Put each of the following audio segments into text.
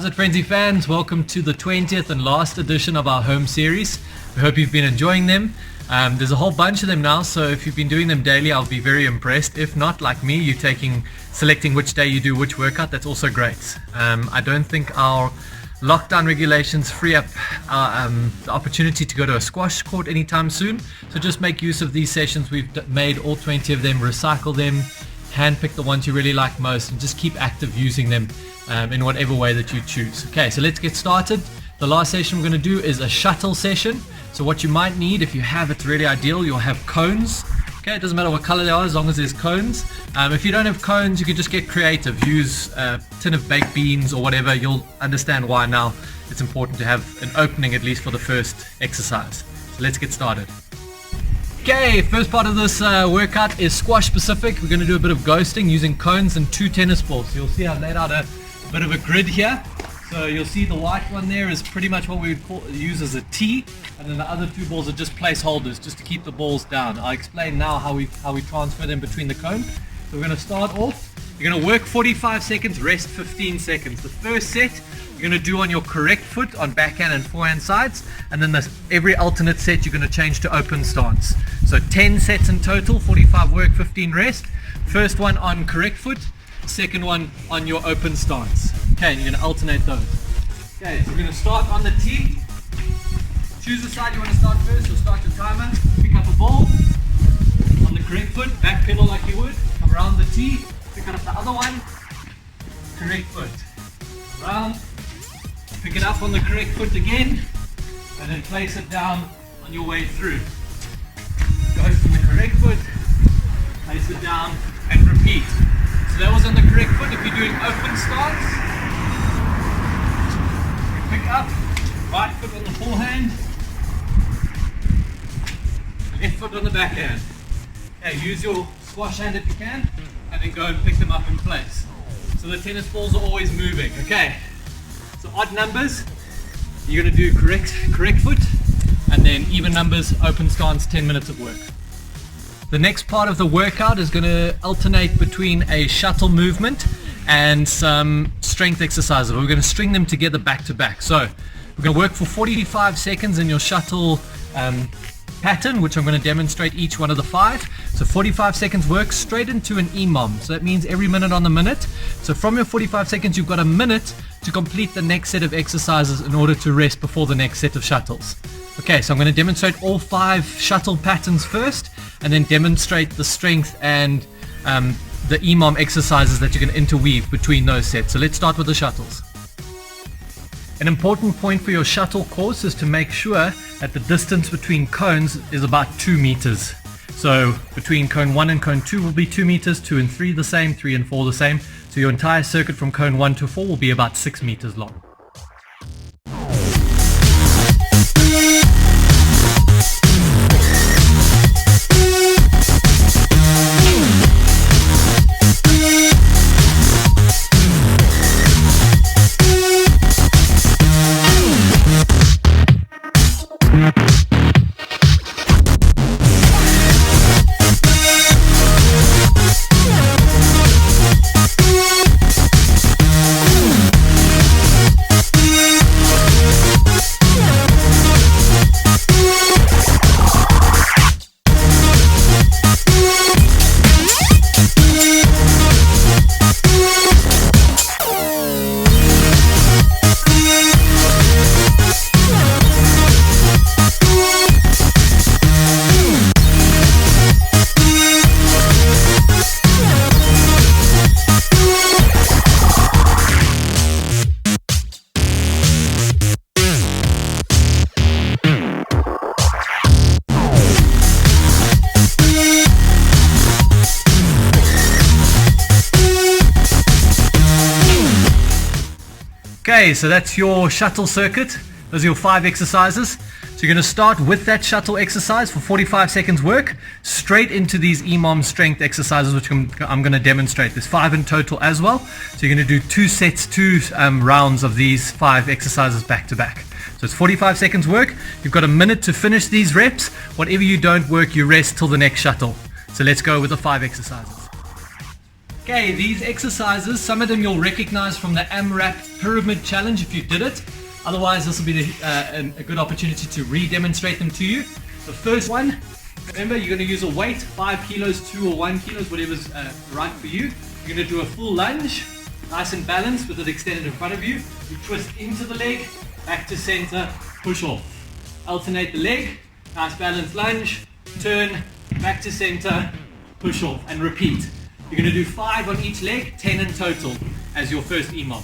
How's it, frenzy fans? Welcome to the 20th and last edition of our home series. We hope you've been enjoying them. There's a whole bunch of them now, so if you've been doing them daily, I'll be very impressed. If not, like me, you're selecting which day you do which workout. That's also great. I don't think our lockdown regulations free up the opportunity to go to a squash court anytime soon. So just make use of these sessions. We've made all 20 of them, recycle them, handpick the ones you really like most, and just keep active using them in whatever way that you choose. Okay, so let's get started. The last session we're going to do is a shuttle session. So what you might need, if you have, it's really ideal, you'll have cones. Okay, it doesn't matter what color they are as long as there's cones. If you don't have cones, you can just get creative. Use a tin of baked beans or whatever. You'll understand why now it's important to have an opening at least for the first exercise. So let's get started. Okay, first part of this workout is squash specific. We're going to do a bit of ghosting using cones and 2 tennis balls. So you'll see I've laid out a bit of a grid here. So you'll see the white one there is pretty much what we would use as a tee, and then the other 2 balls are just placeholders, just to keep the balls down. I'll explain now how we transfer them between the cone. So we're going to start off. You're going to work 45 seconds, rest 15 seconds. The first set you're going to do on your correct foot on backhand and forehand sides, and then every alternate set you're going to change to open stance. So 10 sets in total, 45 work, 15 rest. First one on correct foot, second one on your open stance. Okay, and you're going to alternate those. Okay, so we're going to start on the tee. Choose the side you want to start first. You'll start your timer. Pick up a ball on the correct foot, back pedal like you would. Come around the tee, pick up the other one, correct foot. Around, pick it up on the correct foot again, and then place it down on your way through. Go to the correct foot, place it down, and repeat. So that was on the correct foot. If you're doing open stance, pick up, right foot on the forehand, left foot on the backhand. Okay, use your squash hand if you can, and then go and pick them up in place. So the tennis balls are always moving. Okay, so odd numbers, you're going to do correct foot, and then even numbers, open stance, 10 minutes of work. The next part of the workout is going to alternate between a shuttle movement and some strength exercises. We're going to string them together back to back. So we're going to work for 45 seconds in your shuttle pattern, which I'm going to demonstrate each one of the 5. So 45 seconds work straight into an EMOM. So that means every minute on the minute. So from your 45 seconds, you've got a minute to complete the next set of exercises in order to rest before the next set of shuttles. Okay, so I'm going to demonstrate all 5 shuttle patterns first, and then demonstrate the strength and the EMOM exercises that you can interweave between those sets. So let's start with the shuttles. An important point for your shuttle course is to make sure that the distance between cones is about 2 meters. So between cone 1 and cone 2 will be 2 meters, 2 and 3 the same, 3 and 4 the same. So your entire circuit from cone 1 to 4 will be about 6 meters long. Okay, so that's your shuttle circuit. Those are your 5 exercises. So you're going to start with that shuttle exercise for 45 seconds work, straight into these EMOM strength exercises, which I'm going to demonstrate. There's 5 in total as well. So you're going to do 2 sets, 2 rounds of these 5 exercises back to back. So it's 45 seconds work. You've got a minute to finish these reps. Whatever you don't work, you rest till the next shuttle. So let's go with the 5 exercises. Okay, these exercises, some of them you'll recognize from the AMRAP pyramid challenge if you did it. Otherwise, this will be a good opportunity to re-demonstrate them to you. The first one, remember, you're going to use a weight, 5 kilos, 2 or 1 kilos, whatever's right for you. You're going to do a full lunge, nice and balanced with it extended in front of you. You twist into the leg, back to center, push off. Alternate the leg, nice balanced lunge, turn, back to center, push off, and repeat. You're going to do 5 on each leg, 10 in total as your first EMOM.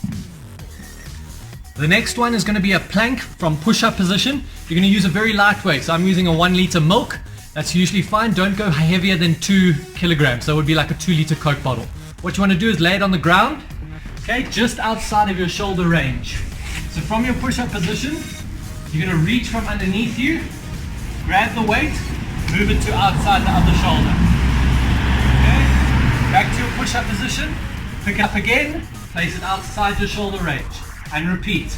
The next one is going to be a plank from push-up position. You're going to use a very light weight. So I'm using a 1 liter milk. That's usually fine. Don't go heavier than 2 kilograms. So it would be like a 2 liter Coke bottle. What you want to do is lay it on the ground, okay, just outside of your shoulder range. So from your push-up position, you're going to reach from underneath you, grab the weight, move it to outside the other shoulder. Back to your push-up position, pick up again, place it outside your shoulder range, and repeat.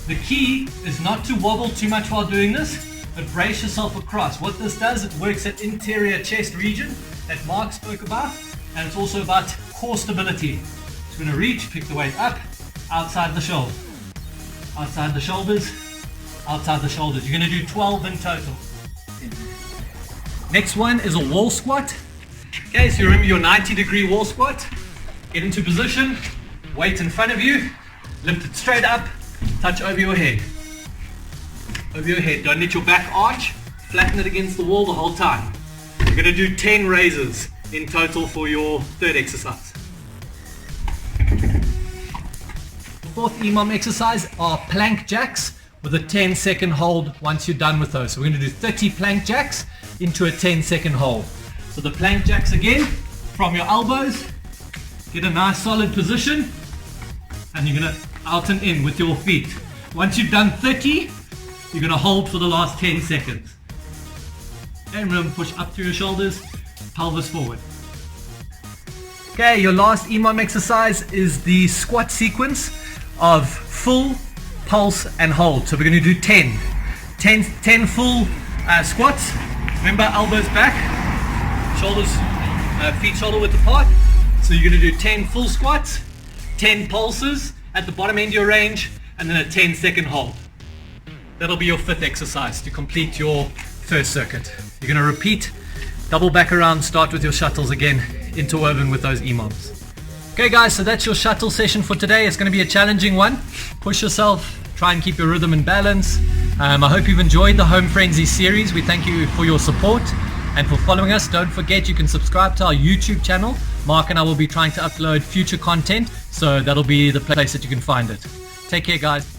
The key is not to wobble too much while doing this, but brace yourself across. What this does, it works at interior chest region that Mark spoke about, and it's also about core stability. So we're going to reach, pick the weight up, outside the shoulder, outside the shoulders, outside the shoulders. You're going to do 12 in total. Next one is a wall squat. Okay, so you remember your 90-degree wall squat. Get into position, weight in front of you, lift it straight up, touch over your head. Over your head. Don't let your back arch, flatten it against the wall the whole time. You're going to do 10 raises in total for your third exercise. The fourth EMOM exercise are plank jacks with a 10-second hold once you're done with those. So we're going to do 30 plank jacks into a 10-second hold. So the plank jacks again, from your elbows, get a nice solid position, and you're going to out and in with your feet. Once you've done 30, you're going to hold for the last 10 seconds. And remember, push up through your shoulders, pelvis forward. Okay, your last EMOM exercise is the squat sequence of full, pulse, and hold. So we're going to do 10 full squats. Remember, elbows back. Shoulders, feet shoulder width apart. So you're going to do 10 full squats, 10 pulses at the bottom end of your range, and then a 10-second hold. That'll be your fifth exercise to complete your first circuit. You're going to repeat, double back around, start with your shuttles again, interwoven with those EMOMs. Okay guys, so that's your shuttle session for today. It's going to be a challenging one. Push yourself, try and keep your rhythm and balance. I hope you've enjoyed the Home Frenzy series. We thank you for your support and for following us. Don't forget you can subscribe to our YouTube channel. Mark and I will be trying to upload future content, so that'll be the place that you can find it. Take care guys.